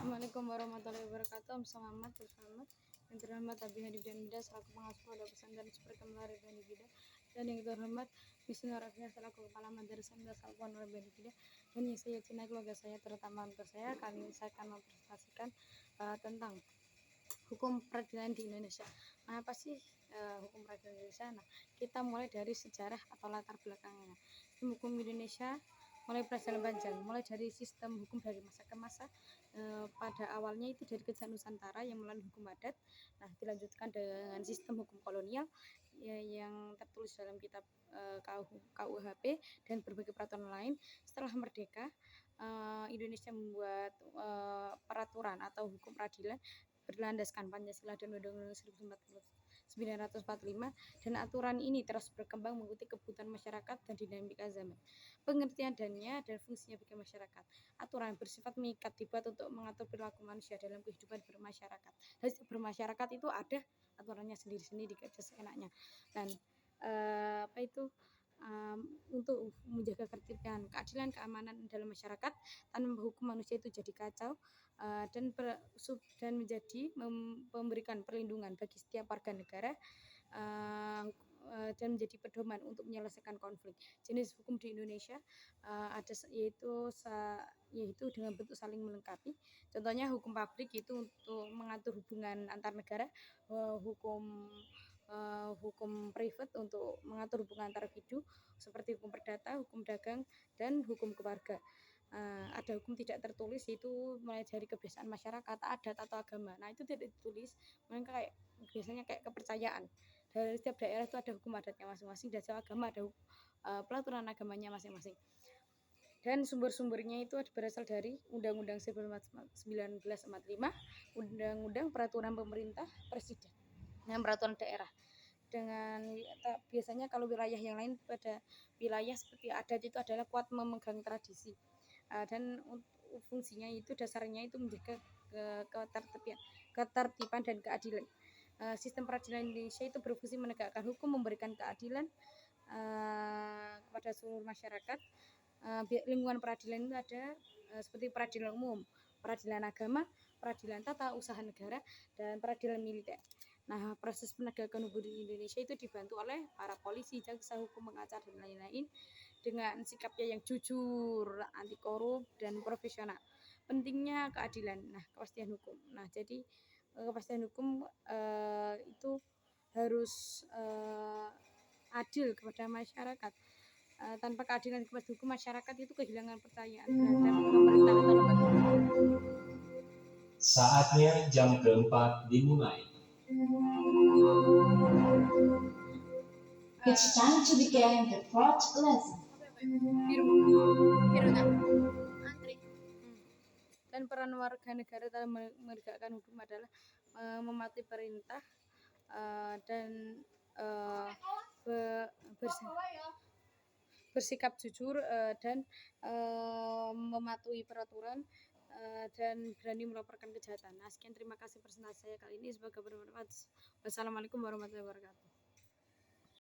Assalamualaikum warahmatullahi wabarakatuh. Selamat yang terhormat Abi Hadi dan Mida selaku pengasuh Pondok Pesantren Super Kembar Rebani Gida, dan yang terhormat Wisnu Rafiah selaku kepala madrasah Dasar Pondok Rebani Gida, dan yang saya cintai keluarga saya, terutama untuk saya. Kali ini saya akan mempresentasikan tentang hukum peradilan di Indonesia. Nah, apa sih hukum peradilan di Indonesia? Nah, kita mulai dari sejarah atau latar belakangnya. Hukum Indonesia mulai berjalan panjang, mulai dari sistem hukum dari masa ke masa. Pada awalnya itu dari kerajaan Nusantara yang melalui hukum adat. Nah, dilanjutkan dengan sistem hukum kolonial yang tertulis dalam kitab KUHP dan berbagai peraturan lain. Setelah merdeka, Indonesia membuat peraturan atau hukum peradilan berlandaskan Pancasila dan Undang-Undang 1945, dan aturan ini terus berkembang mengikuti kebutuhan masyarakat dan dinamika zaman. Pengertian dan fungsinya bagi masyarakat. Aturan bersifat mengikat, dibuat untuk mengatur perilaku manusia dalam kehidupan bermasyarakat. Bermasyarakat itu ada aturannya sendiri-sendiri seenaknya. Dan untuk menjaga ketertiban, keadilan, keamanan dalam masyarakat tanpa hukum manusia itu jadi kacau, dan menjadi memberikan perlindungan bagi setiap warga negara, dan menjadi pedoman untuk menyelesaikan konflik. Jenis hukum di Indonesia ada yaitu dengan bentuk saling melengkapi. Contohnya hukum pabrik itu untuk mengatur hubungan antar negara, hukum privat untuk mengatur hubungan antar individu seperti hukum perdata, hukum dagang, dan hukum keluarga. Ada hukum tidak tertulis, itu mulai dari kebiasaan masyarakat, adat atau agama. Nah, itu tidak ditulis, mereka biasanya kayak kepercayaan. Dari setiap daerah itu ada hukum adatnya masing-masing, dan setiap agama ada peraturan agamanya masing-masing. Dan sumber-sumbernya itu berasal dari Undang-Undang 1945, Undang-Undang Peraturan Pemerintah Presiden, dan peraturan daerah. Biasanya kalau wilayah yang lain, pada wilayah seperti adat itu adalah kuat memegang tradisi, dan fungsinya itu dasarnya itu menjaga ketertiban dan keadilan. Sistem peradilan Indonesia itu berfungsi menegakkan hukum, memberikan keadilan kepada seluruh masyarakat. Lingkungan peradilan itu ada seperti peradilan umum, peradilan agama, peradilan tata usaha negara, dan peradilan militer. Nah, proses penegakan hukum di Indonesia itu dibantu oleh para polisi, jaksa, hukum, pengacara, dan lain-lain dengan sikapnya yang jujur, anti korup, dan profesional. Pentingnya keadilan, kepastian hukum. Nah, jadi kepastian hukum itu harus adil kepada masyarakat. Tanpa keadilan kepastian hukum, masyarakat itu kehilangan percayaan terhadap pemerintah atau lembaga. Saatnya jam keempat dimulai. It's time to begin the fourth lesson. Dan peran warga negara dalam menegakkan hukum adalah mematuhi perintah, dan bersikap jujur, dan mematuhi peraturan, dan berani melaporkan kejahatan. Nah, sekian, terima kasih presentasi saya kali ini, semoga bermanfaat. Wassalamualaikum warahmatullahi wabarakatuh.